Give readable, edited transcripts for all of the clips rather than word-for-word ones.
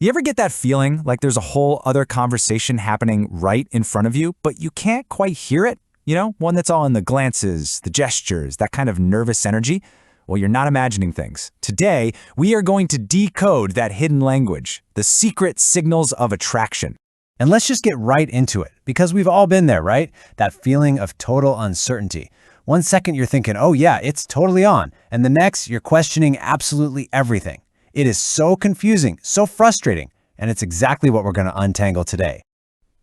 You ever get that feeling like there's a whole other conversation happening right in front of you, but you can't quite hear it? You know, one that's all in the glances, the gestures, that kind of nervous energy? Well, you're not imagining things. Today, we are going to decode that hidden language, the secret signals of attraction. And let's just get right into it, because we've all been there, right? That feeling of total uncertainty. One second you're thinking, oh yeah, it's totally on, and the next you're questioning absolutely everything. It is so confusing, so frustrating, and it's exactly what we're going to untangle today.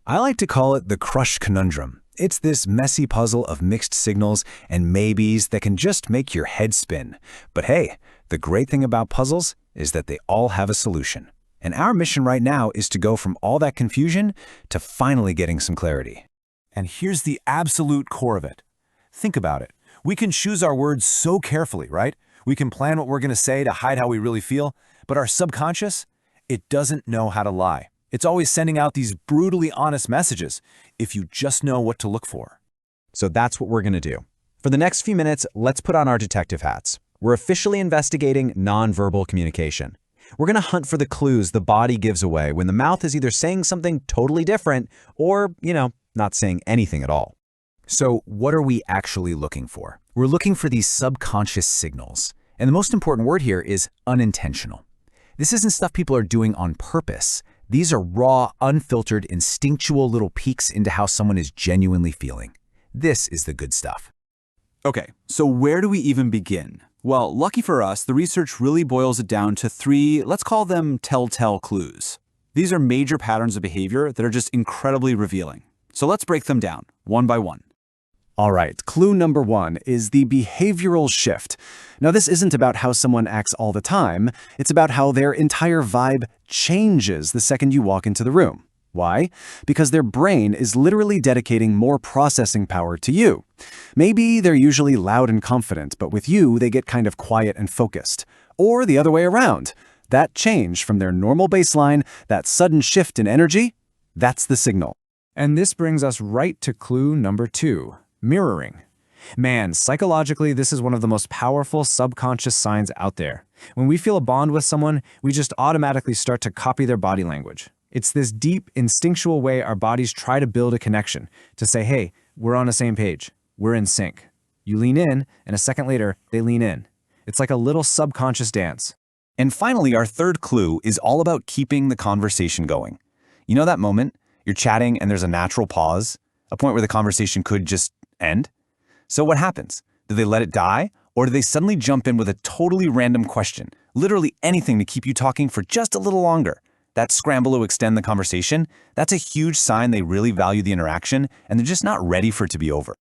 I like to call it the crush conundrum. It's this messy puzzle of mixed signals and maybes that can just make your head spin. But hey, the great thing about puzzles is that they all have a solution. And our mission right now is to go from all that confusion to finally getting some clarity. And here's the absolute core of it. Think about it. We can choose our words so carefully, right? We can plan what we're going to say to hide how we really feel, but our subconscious, it doesn't know how to lie. It's always sending out these brutally honest messages if you just know what to look for. So that's what we're going to do. For the next few minutes, let's put on our detective hats. We're officially investigating nonverbal communication. We're going to hunt for the clues the body gives away when the mouth is either saying something totally different or, not saying anything at all. So what are we actually looking for? We're looking for these subconscious signals. And the most important word here is unintentional. This isn't stuff people are doing on purpose. These are raw, unfiltered, instinctual little peeks into how someone is genuinely feeling. This is the good stuff. Okay, so where do we even begin? Well, lucky for us, the research really boils it down to 3, let's call them telltale clues. These are major patterns of behavior that are just incredibly revealing. So let's break them down, one by one. All right, clue number 1 is the behavioral shift. Now, this isn't about how someone acts all the time. It's about how their entire vibe changes the second you walk into the room. Why? Because their brain is literally dedicating more processing power to you. Maybe they're usually loud and confident, but with you, they get kind of quiet and focused. Or the other way around. That change from their normal baseline, that sudden shift in energy, that's the signal. And this brings us right to clue number 2. Mirroring. Man, psychologically, this is one of the most powerful subconscious signs out there. When we feel a bond with someone, we just automatically start to copy their body language. It's this deep, instinctual way our bodies try to build a connection, to say, hey, we're on the same page, we're in sync. You lean in, and a second later, they lean in. It's like a little subconscious dance. And finally, our third clue is all about keeping the conversation going. You know that moment? You're chatting and there's a natural pause, a point where the conversation could just end? So what happens? Do they let it die? Or do they suddenly jump in with a totally random question? Literally anything to keep you talking for just a little longer. That scramble to extend the conversation, that's a huge sign they really value the interaction and they're just not ready for it to be over.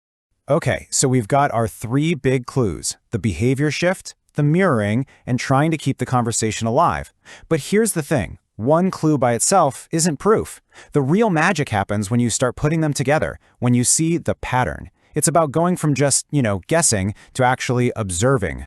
Okay, so we've got our 3 big clues: the behavior shift, the mirroring, and trying to keep the conversation alive. But here's the thing. One clue by itself isn't proof. The real magic happens when you start putting them together, when you see the pattern. It's about going from just, guessing to actually observing.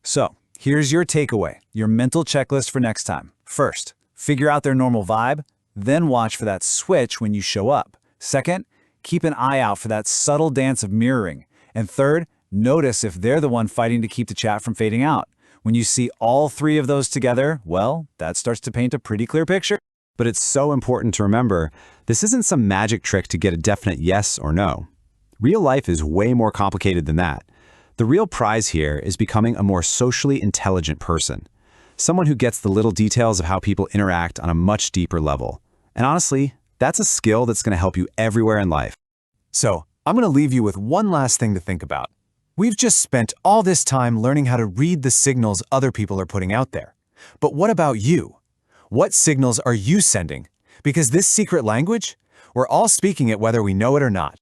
So, here's your takeaway, your mental checklist for next time. First, figure out their normal vibe, then watch for that switch when you show up. Second, keep an eye out for that subtle dance of mirroring. And third, notice if they're the one fighting to keep the chat from fading out. When you see all 3 of those together, well, that starts to paint a pretty clear picture. But it's so important to remember, this isn't some magic trick to get a definite yes or no. Real life is way more complicated than that. The real prize here is becoming a more socially intelligent person. Someone who gets the little details of how people interact on a much deeper level. And honestly, that's a skill that's going to help you everywhere in life. So, I'm going to leave you with one last thing to think about. We've just spent all this time learning how to read the signals other people are putting out there. But what about you? What signals are you sending? Because this secret language, we're all speaking it whether we know it or not.